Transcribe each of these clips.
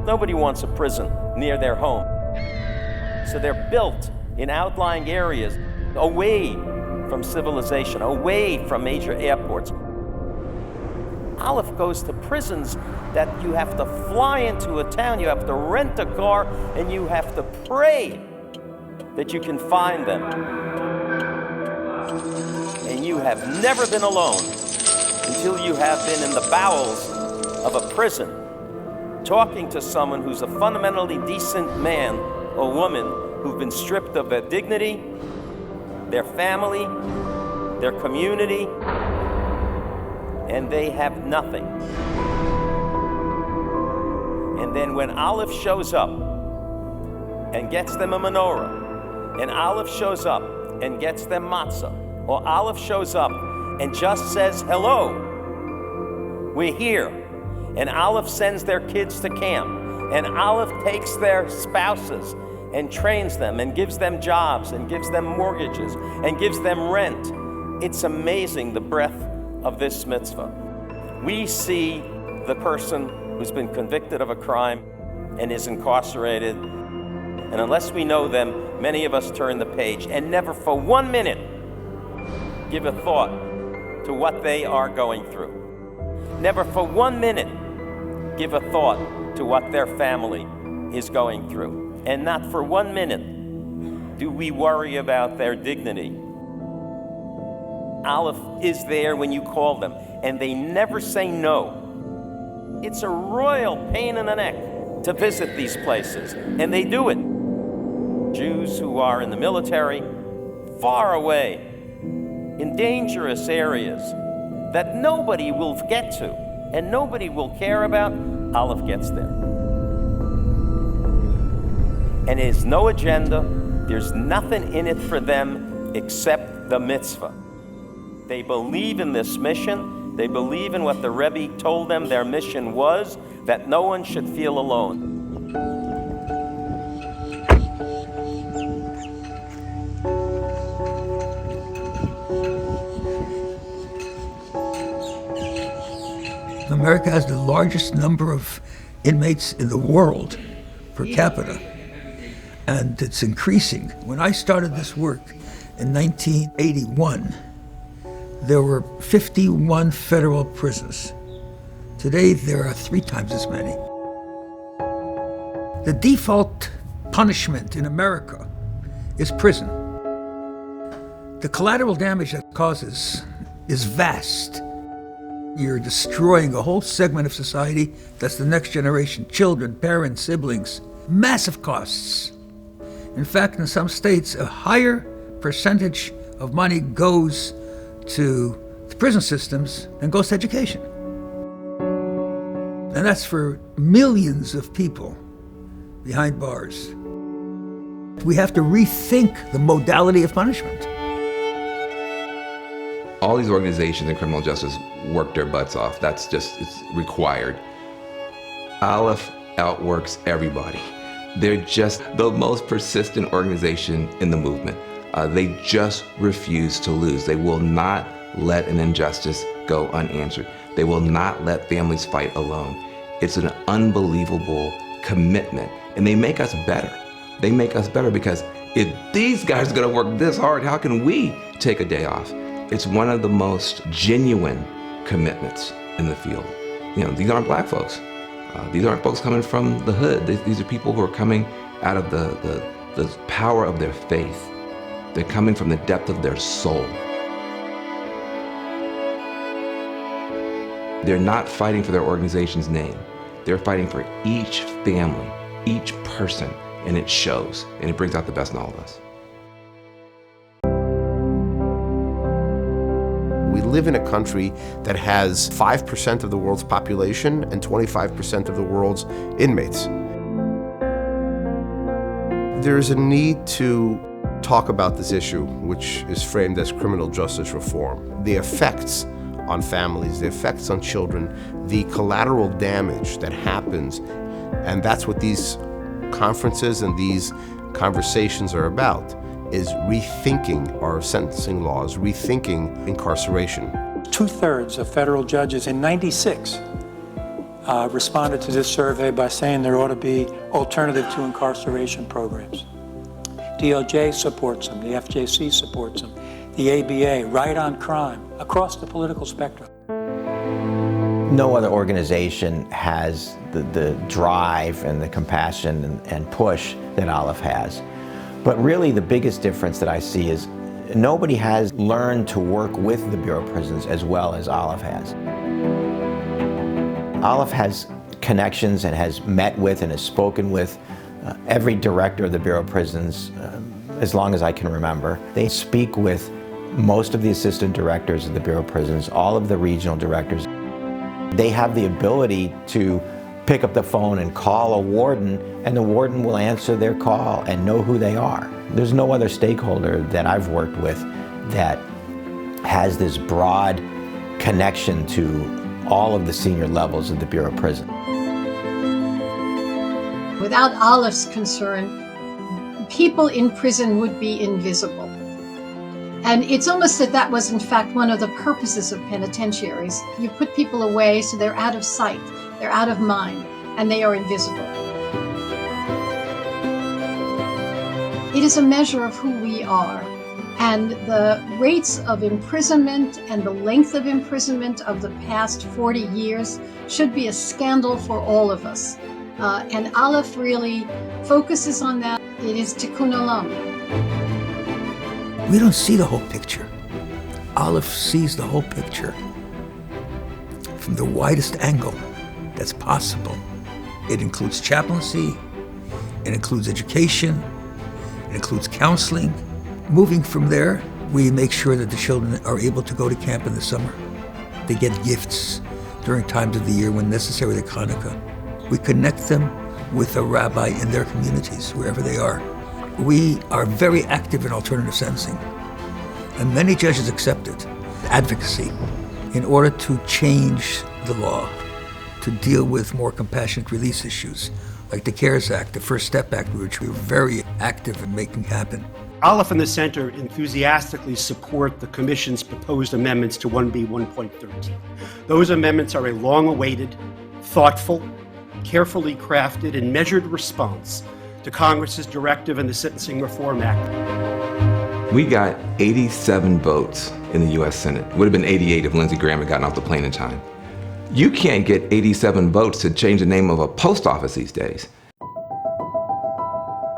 Nobody wants a prison near their home. So they're built in outlying areas, away from civilization, away from major airports. Aleph goes to prisons that you have to fly into a town, you have to rent a car, and you have to pray that you can find them. And you have never been alone until you have been in the bowels of a prison, talking to someone who's a fundamentally decent man or woman who've been stripped of their dignity, their family, their community, and they have nothing. And then when Aleph shows up and gets them a menorah, and Aleph shows up and gets them matzah, or Aleph shows up and just says, hello, we're here, and Aleph sends their kids to camp, and Aleph takes their spouses and trains them and gives them jobs and gives them mortgages and gives them rent. It's amazing the breadth of this mitzvah. We see the person who's been convicted of a crime and is incarcerated, and unless we know them, many of us turn the page and never for 1 minute give a thought to what they are going through. Never for 1 minute give a thought to what their family is going through. And not for 1 minute do we worry about their dignity. Aleph is there when you call them, and they never say no. It's a royal pain in the neck to visit these places, and they do it. Jews who are in the military, far away, in dangerous areas that nobody will get to and nobody will care about, Aleph gets there. And there's no agenda, there's nothing in it for them except the mitzvah. They believe in this mission, they believe in what the Rebbe told them their mission was, that no one should feel alone. America has the largest number of inmates in the world per capita, and it's increasing. When I started this work in 1981, there were 51 federal prisons. Today, there are 3 times as many. The default punishment in America is prison. The collateral damage that causes is vast. You're destroying a whole segment of society. That's the next generation, children, parents, siblings. Massive costs. In fact, in some states, a higher percentage of money goes to the prison systems than goes to education. And that's for millions of people behind bars. We have to rethink the modality of punishment. All these organizations in criminal justice work their butts off. It's required. Aleph outworks everybody. They're just the most persistent organization in the movement. They just refuse to lose. They will not let an injustice go unanswered. They will not let families fight alone. It's an unbelievable commitment, and they make us better. They make us better because if these guys are gonna work this hard, how can we take a day off? It's one of the most genuine commitments in the field. These aren't black folks. These aren't folks coming from the hood. These are people who are coming out of the power of their faith. They're coming from the depth of their soul. They're not fighting for their organization's name. They're fighting for each family, each person, and it shows, and it brings out the best in all of us. We live in a country that has 5% of the world's population and 25% of the world's inmates. There's a need to talk about this issue, which is framed as criminal justice reform. The effects on families, the effects on children, the collateral damage that happens, and that's what these conferences and these conversations are about, is rethinking our sentencing laws, rethinking incarceration. 2/3 of federal judges in 96 responded to this survey by saying there ought to be alternative to incarceration programs. DOJ supports them, the FJC supports them, the ABA, Right on Crime, across the political spectrum. No other organization has the drive and the compassion and push that Aleph has. But really the biggest difference that I see is nobody has learned to work with the Bureau of Prisons as well as Aleph has. Aleph has connections and has met with and has spoken with every director of the Bureau of Prisons as long as I can remember. They speak with most of the assistant directors of the Bureau of Prisons, all of the regional directors. They have the ability to pick up the phone and call a warden, and the warden will answer their call and know who they are. There's no other stakeholder that I've worked with that has this broad connection to all of the senior levels of the Bureau of Prisons. Without Aleph's concern, people in prison would be invisible. And it's almost that was in fact one of the purposes of penitentiaries. You put people away so they're out of sight, they're out of mind, and they are invisible. It is a measure of who we are. And the rates of imprisonment and the length of imprisonment of the past 40 years should be a scandal for all of us. And Aleph really focuses on that. It is tikkun olam. We don't see the whole picture. Aleph sees the whole picture from the widest angle that's possible. It includes chaplaincy, it includes education, it includes counseling. Moving from there, we make sure that the children are able to go to camp in the summer. They get gifts during times of the year when necessary, like Hanukkah. We connect them with a rabbi in their communities, wherever they are. We are very active in alternative sentencing, and many judges accept it. Advocacy, in order to change the law, to deal with more compassionate release issues, like the CARES Act, the First Step Act, which we're very active in making happen. Aleph and the Center enthusiastically support the Commission's proposed amendments to 1B 1.13. Those amendments are a long-awaited, thoughtful, carefully crafted, and measured response to Congress's directive and the Sentencing Reform Act. We got 87 votes in the U.S. Senate. It would have been 88 if Lindsey Graham had gotten off the plane in time. You can't get 87 votes to change the name of a post office these days.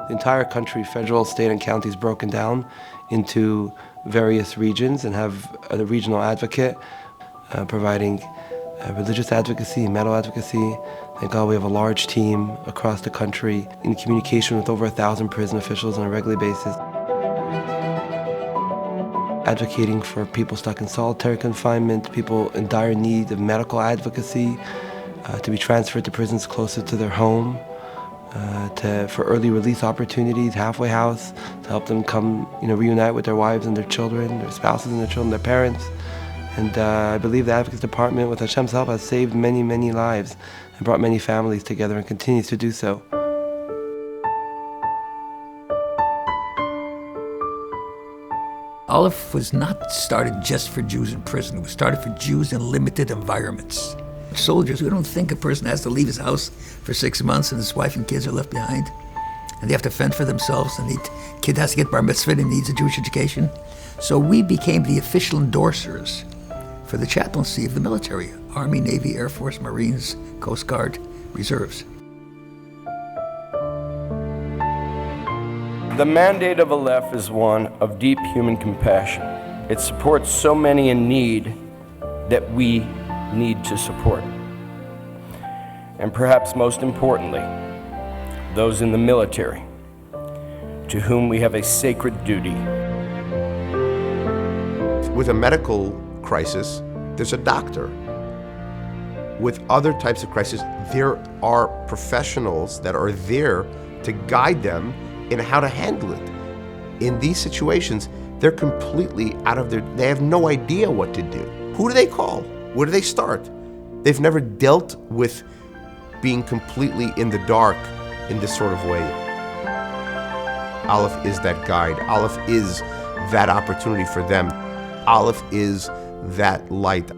The entire country, federal, state, and counties broken down into various regions and have a regional advocate providing religious advocacy, mental advocacy. Thank God we have a large team across the country in communication with over 1,000 prison officials on a regular basis, advocating for people stuck in solitary confinement, people in dire need of medical advocacy, to be transferred to prisons closer to their home, for early release opportunities, halfway house, to help them come, reunite with their wives and their children, their spouses and their children, their parents. And I believe the Advocates Department, with Hashem's help, has saved many, many lives and brought many families together and continues to do so. Aleph was not started just for Jews in prison. It was started for Jews in limited environments. Soldiers, we don't think a person has to leave his house for 6 months and his wife and kids are left behind. And they have to fend for themselves, and the kid has to get bar mitzvah and needs a Jewish education. So we became the official endorsers for the chaplaincy of the military, Army, Navy, Air Force, Marines, Coast Guard, Reserves. The mandate of Aleph is one of deep human compassion. It supports so many in need that we need to support. And perhaps most importantly, those in the military, to whom we have a sacred duty. With a medical crisis, there's a doctor. With other types of crises, there are professionals that are there to guide them in how to handle it. In these situations, they're completely out of they have no idea what to do. Who do they call? Where do they start? They've never dealt with being completely in the dark in this sort of way. Aleph is that guide. Aleph is that opportunity for them. Aleph is that light.